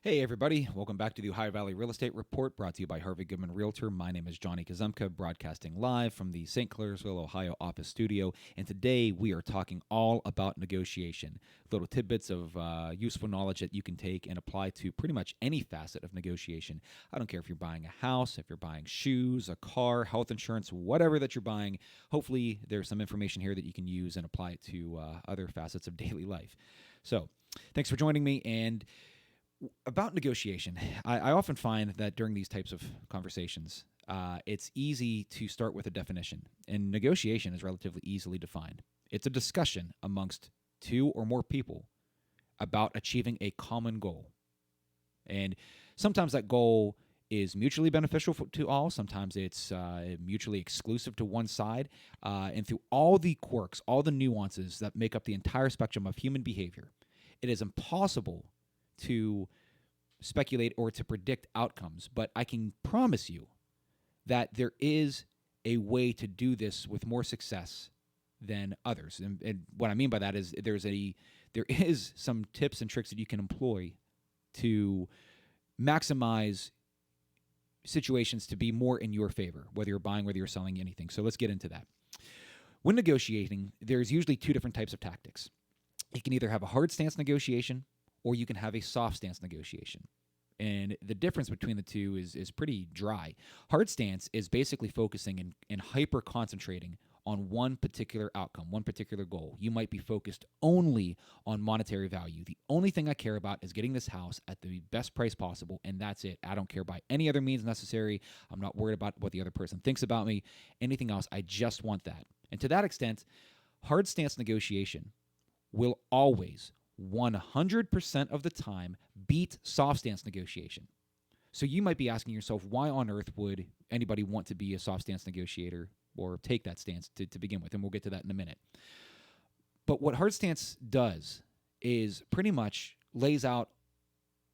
Hey everybody, welcome back to the Ohio Valley Real Estate Report brought to you by Harvey, Goodman, Realtor. My name is Johnny Kazumka, broadcasting live from the St. Clairsville, Ohio office studio. And today we are talking all about negotiation, little tidbits of useful knowledge that you can take and apply to pretty much any facet of negotiation. I don't care if you're buying a house, if you're buying shoes, a car, health insurance, whatever that you're buying. Hopefully there's some information here that you can use and apply it to other facets of daily life. So thanks for joining me. And about negotiation, I often find that during these types of conversations, it's easy to start with a definition, and negotiation is relatively easily defined. It's a discussion amongst two or more people about achieving a common goal. And sometimes that goal is mutually beneficial to all. Sometimes it's mutually exclusive to one side. And through all the quirks, all the nuances that make up the entire spectrum of human behavior, it is impossible to speculate or to predict outcomes, but I can promise you that there is a way to do this with more success than others. And what I mean by that is there is some tips and tricks that you can employ to maximize situations to be more in your favor, whether you're buying, whether you're selling anything. So let's get into that. When negotiating, there's usually two different types of tactics. You can either have a hard stance negotiation or you can have a soft stance negotiation. And the difference between the two is pretty dry. Hard stance is basically focusing and hyper concentrating on one particular outcome, one particular goal. You might be focused only on monetary value. The only thing I care about is getting this house at the best price possible, and that's it. I don't care by any other means necessary. I'm not worried about what the other person thinks about me. Anything else, I just want that. And to that extent, hard stance negotiation will always 100% of the time beat soft stance negotiation. So you might be asking yourself, why on earth would anybody want to be a soft stance negotiator or take that stance to begin with? And we'll get to that in a minute. But what hard stance does is pretty much lays out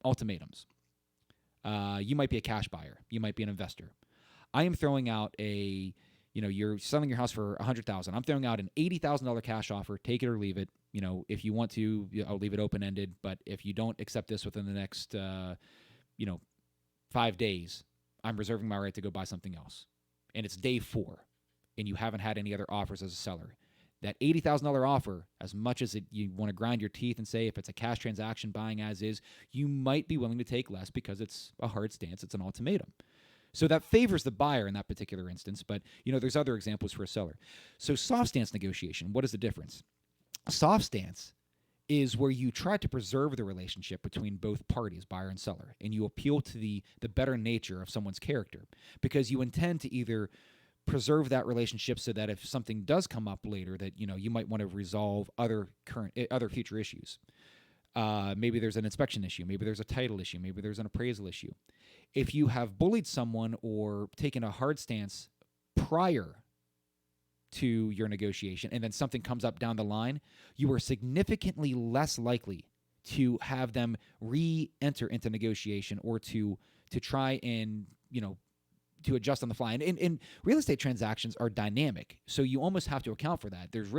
ultimatums. You might be a cash buyer. You might be an investor. I am throwing out you're selling your house for $100,000. I'm throwing out an $80,000 cash offer. Take it or leave it. If you want to, I'll leave it open-ended. But if you don't accept this within the next, 5 days, I'm reserving my right to go buy something else. And it's day 4, and you haven't had any other offers as a seller. That $80,000 offer, as much as you want to grind your teeth and say if it's a cash transaction buying as is, you might be willing to take less because it's a hard stance. It's an ultimatum. So that favors the buyer in that particular instance, but there's other examples for a seller. So soft stance negotiation, what is the difference? Soft stance is where you try to preserve the relationship between both parties, buyer and seller, and you appeal to the better nature of someone's character because you intend to either preserve that relationship so that if something does come up later that you might want to resolve other future issues. Maybe there's an inspection issue. Maybe there's a title issue. Maybe there's an appraisal issue. If you have bullied someone or taken a hard stance prior to your negotiation and then something comes up down the line, you are significantly less likely to have them re-enter into negotiation or to try and, to adjust on the fly. And real estate transactions are dynamic, so you almost have to account for that. There's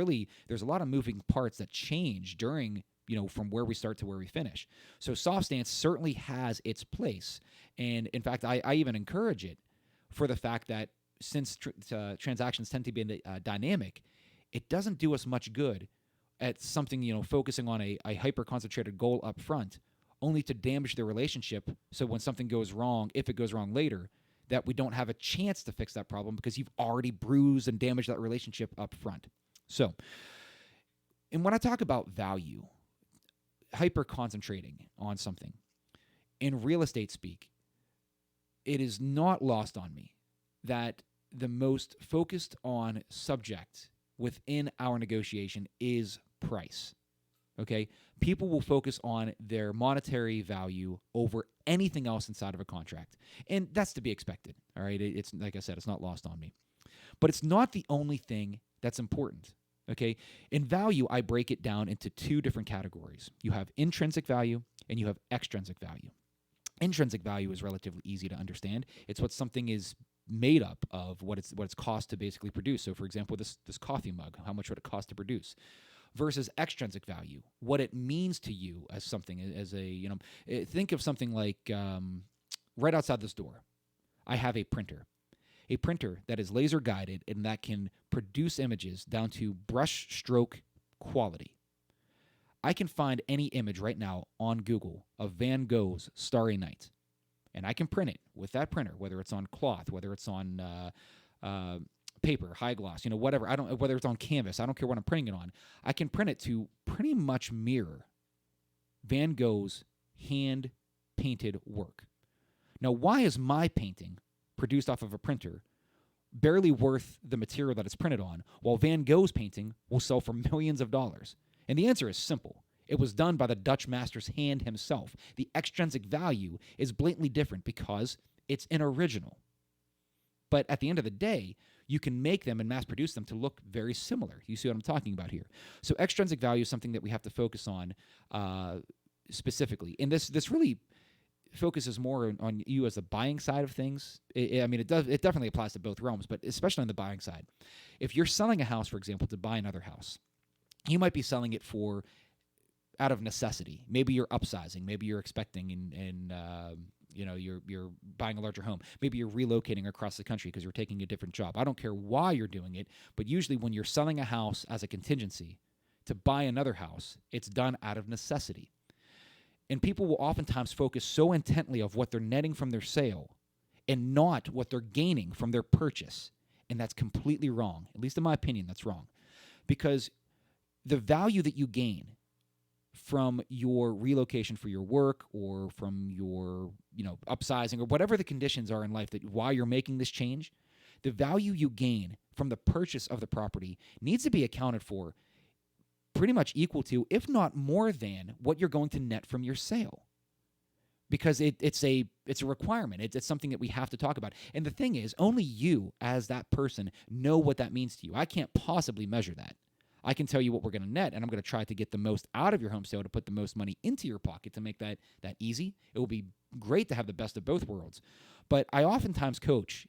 a lot of moving parts that change during from where we start to where we finish. So soft stance certainly has its place. And in fact, I even encourage it for the fact that since transactions tend to be dynamic, it doesn't do us much good at something, focusing on a hyper-concentrated goal up front, only to damage the relationship. So when something goes wrong, if it goes wrong later, that we don't have a chance to fix that problem because you've already bruised and damaged that relationship up front. So, and when I talk about value, hyper-concentrating on something, in real estate speak, it is not lost on me that the most focused on subject within our negotiation is price. Okay? People will focus on their monetary value over anything else inside of a contract. And that's to be expected. All right? It's like I said, it's not lost on me. But it's not the only thing that's important. Okay? In value, I break it down into two different categories. You have intrinsic value and you have extrinsic value. Intrinsic value is relatively easy to understand. It's what something is made up of, what it's cost to basically produce. So, for example, this coffee mug, how much would it cost to produce? versus extrinsic value, what it means to you as something, as a, think of something like right outside this door, I have a printer that is laser guided and that can produce images down to brush stroke quality. I can find any image right now on Google of Van Gogh's Starry Night, and I can print it with that printer, whether it's on cloth, whether it's on paper, high gloss, whatever. Whether it's on canvas. I don't care what I'm printing it on. I can print it to pretty much mirror Van Gogh's hand-painted work. Now, why is my painting produced off of a printer barely worth the material that it's printed on, while Van Gogh's painting will sell for millions of dollars? And the answer is simple. It was done by the Dutch master's hand himself. The extrinsic value is blatantly different because it's an original. But at the end of the day, you can make them and mass produce them to look very similar. You see what I'm talking about here? So extrinsic value is something that we have to focus on specifically. And this really focuses more on you as the buying side of things. It definitely applies to both realms, but especially on the buying side. If you're selling a house, for example, to buy another house, you might be selling it out of necessity. Maybe you're upsizing. Maybe you're expecting and you're buying a larger home. Maybe you're relocating across the country because you're taking a different job. I don't care why you're doing it, but usually when you're selling a house as a contingency to buy another house, it's done out of necessity. And people will oftentimes focus so intently of what they're netting from their sale and not what they're gaining from their purchase. And that's completely wrong. At least in my opinion, that's wrong. Because the value that you gain from your relocation for your work or from your, upsizing or whatever the conditions are in life that why you're making this change, the value you gain from the purchase of the property needs to be accounted for pretty much equal to, if not more than, what you're going to net from your sale. Because it's a requirement. It's something that we have to talk about. And the thing is, only you as that person know what that means to you. I can't possibly measure that. I can tell you what we're going to net, and I'm going to try to get the most out of your home sale to put the most money into your pocket to make that easy. It will be great to have the best of both worlds. But I oftentimes coach,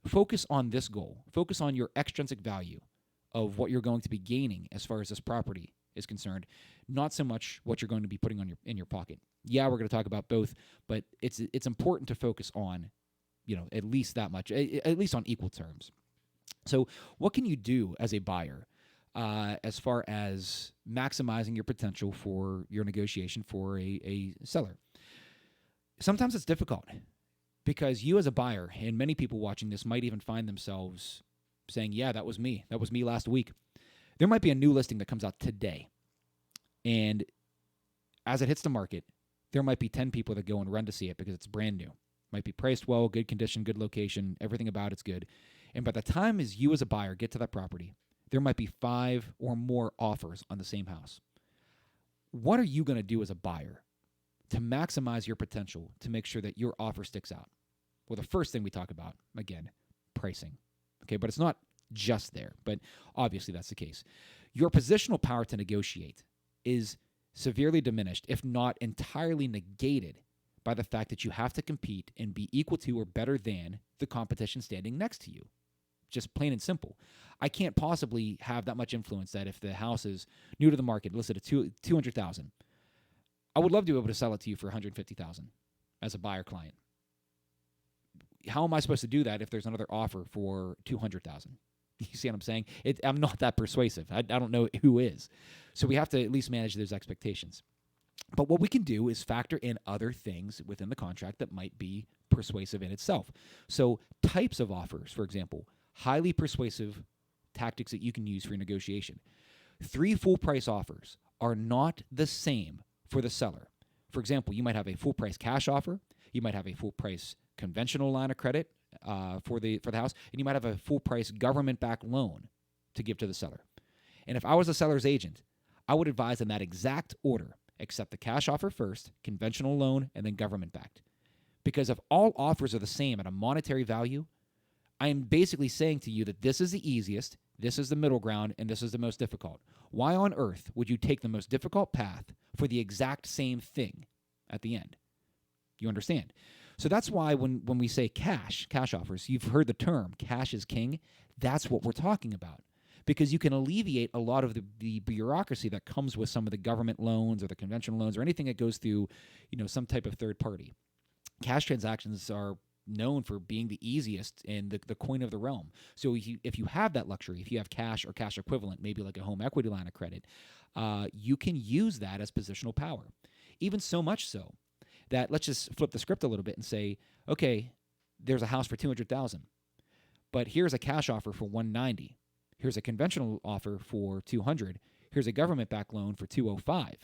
focus on this goal. Focus on your extrinsic value of what you're going to be gaining as far as this property is concerned, not so much what you're going to be putting in your pocket. Yeah, we're going to talk about both, but it's important to focus on, at least that much, at least on equal terms. So what can you do as a buyer as far as maximizing your potential for your negotiation for a seller? Sometimes it's difficult because you as a buyer, and many people watching this might even find themselves saying, yeah, that was me. That was me last week. There might be a new listing that comes out today. And as it hits the market, there might be 10 people that go and run to see it because it's brand new. Might be priced well, good condition, good location, everything about it's good. And by the time as you as a buyer get to that property, there might be 5 or more offers on the same house. What are you going to do as a buyer to maximize your potential to make sure that your offer sticks out? Well, the first thing we talk about, again, pricing. Okay, but it's not just there, but obviously that's the case. Your positional power to negotiate is severely diminished, if not entirely negated, by the fact that you have to compete and be equal to or better than the competition standing next to you. Just plain and simple. I can't possibly have that much influence that if the house is new to the market, listed at $200,000, I would love to be able to sell it to you for $150,000 as a buyer client. How am I supposed to do that if there's another offer for $200,000? You see what I'm saying? I'm not that persuasive. I don't know who is. So we have to at least manage those expectations. But what we can do is factor in other things within the contract that might be persuasive in itself. So types of offers, for example, highly persuasive tactics that you can use for your negotiation. 3 full price offers are not the same for the seller. For example, you might have a full price cash offer. You might have a full price conventional line of credit for the house, and you might have a full price government-backed loan to give to the seller. And if I was a seller's agent, I would advise in that exact order, accept the cash offer first, conventional loan, and then government-backed. Because if all offers are the same at a monetary value, I am basically saying to you that this is the easiest, this is the middle ground, and this is the most difficult. Why on earth would you take the most difficult path for the exact same thing at the end? You understand? So that's why when we say cash offers, you've heard the term cash is king. That's what we're talking about. because you can alleviate a lot of the bureaucracy that comes with some of the government loans or the conventional loans or anything that goes through, some type of third party. Cash transactions are known for being the easiest and the coin of the realm. So if you have that luxury, if you have cash or cash equivalent, maybe like a home equity line of credit, you can use that as positional power. Even so much so that let's just flip the script a little bit and say, okay, there's a house for $200,000, but here's a cash offer for $190. Here's a conventional offer for $200. Here's a government-backed loan for $205.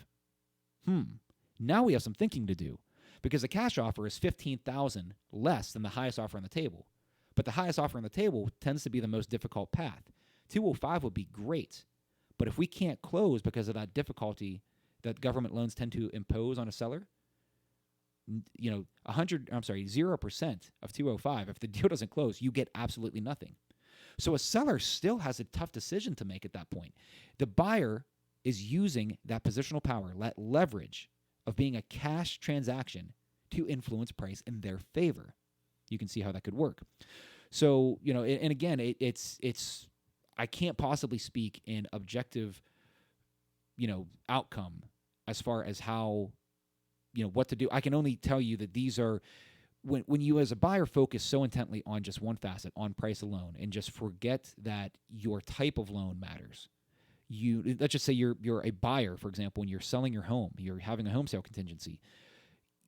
Now we have some thinking to do, because the cash offer is $15,000 less than the highest offer on the table. But the highest offer on the table tends to be the most difficult path. $205 would be great, but if we can't close because of that difficulty that government loans tend to impose on a seller, 0% of $205, if the deal doesn't close, you get absolutely nothing. So a seller still has a tough decision to make at that point. The buyer is using that positional power, that leverage of being a cash transaction to influence price in their favor. You can see how that could work. So, and again, it's I can't possibly speak in objective, outcome as far as how, what to do. I can only tell you that these are, when you as a buyer focus so intently on just one facet, on price alone, and just forget that your type of loan matters. Let's just say you're a buyer, for example, when you're selling your home, you're having a home sale contingency,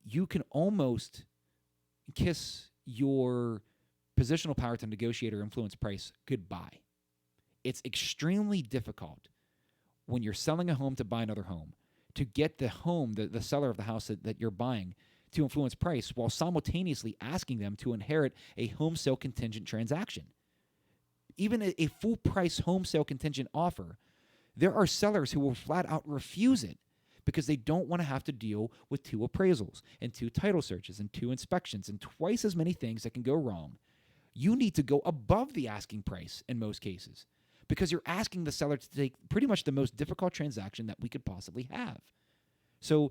you can almost kiss your positional power to negotiate or influence price goodbye. It's extremely difficult when you're selling a home to buy another home to get the home, the seller of the house that you're buying, to influence price while simultaneously asking them to inherit a home sale contingent transaction. Even a full price home sale contingent offer, there are sellers who will flat out refuse it because they don't want to have to deal with 2 appraisals and 2 title searches and 2 inspections and twice as many things that can go wrong. You need to go above the asking price in most cases because you're asking the seller to take pretty much the most difficult transaction that we could possibly have. So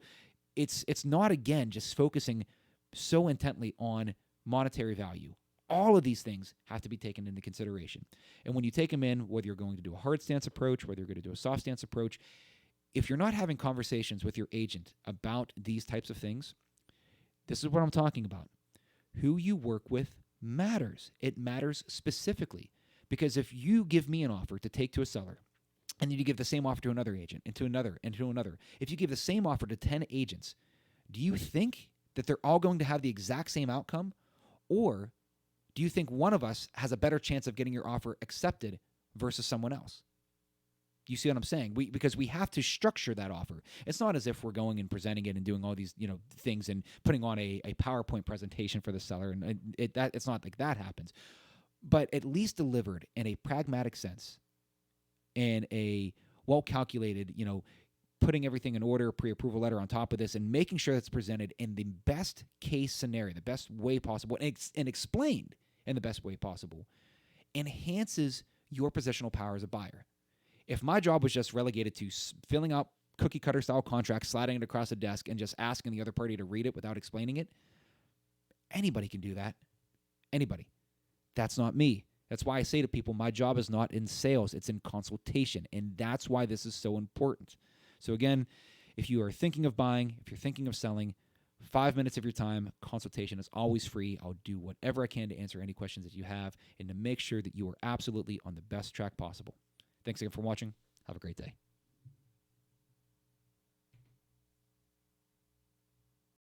it's not, again, just focusing so intently on monetary value. All of these things have to be taken into consideration. And when you take them in, whether you're going to do a hard stance approach, whether you're going to do a soft stance approach, if you're not having conversations with your agent about these types of things, this is what I'm talking about. Who you work with matters. It matters specifically. Because if you give me an offer to take to a seller, and then you give the same offer to another agent, and to another, and to another, if you give the same offer to 10 agents, do you think that they're all going to have the exact same outcome? Or do you think one of us has a better chance of getting your offer accepted versus someone else? You see what I'm saying? Because we have to structure that offer. It's not as if we're going and presenting it and doing all these things and putting on a PowerPoint presentation for the seller, and it's not like that happens. But at least delivered in a pragmatic sense, in a well-calculated, putting everything in order, pre-approval letter on top of this, and making sure that's presented in the best case scenario, the best way possible, and explained in the best way possible, enhances your positional power as a buyer. If my job was just relegated to filling out cookie-cutter style contracts, sliding it across the desk, and just asking the other party to read it without explaining it, anybody can do that. Anybody. That's not me. That's why I say to people, my job is not in sales, it's in consultation, and that's why this is so important. So again, if you are thinking of buying, if you're thinking of selling, 5 minutes of your time, consultation is always free. I'll do whatever I can to answer any questions that you have and to make sure that you are absolutely on the best track possible. Thanks again for watching. Have a great day.